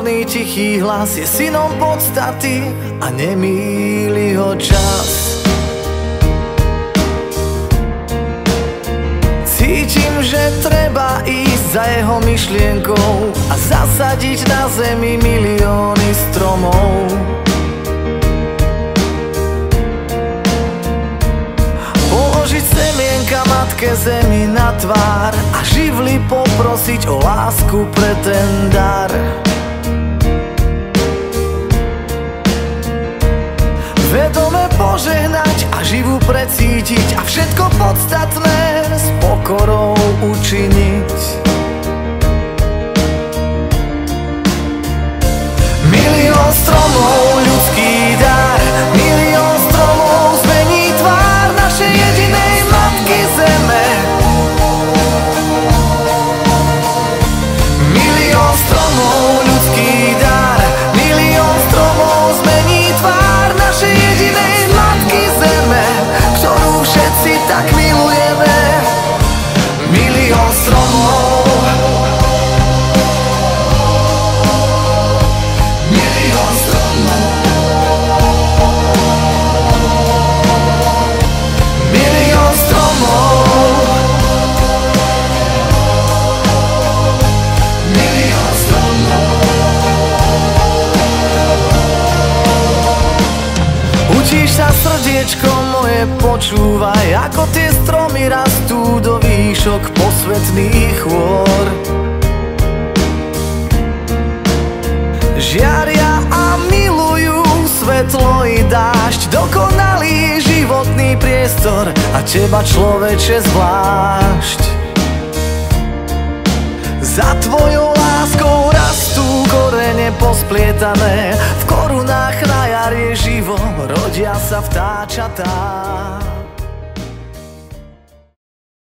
Milióny tichý hlas je synom podstaty a nemýli ho čas. Cítim, že treba ísť za jeho myšlienkou a zasadiť na zemi milióny stromov. Položiť semienka matke zemi na tvár a živly poprosiť o lásku pre ten dar. Vedome požehnať a živú precítiť a všetko podstatné s pokorou učiniť. Milión stromov, ľudský dar, milión stromov zmení tvár našej jedinej matky zeme. Milión stromov, ľudský dar, milión stromov zmení tvár našej jedinej matky zeme, ktorú všetci tak milujeme. Milión stromov, milión stromov, milión stromov, milión stromov. Učíš sa, srdiečko moje, počúvaj, ako tie stromy rastú do výšok posvetných chôr. Žiaria a milujú svetlo i dážď, dokonalý životný priestor a teba, človeče, zvlášť. Za tvojou láskou rastú korene posplietané, v korunách na jar je živo, rodia sa vtáčatá.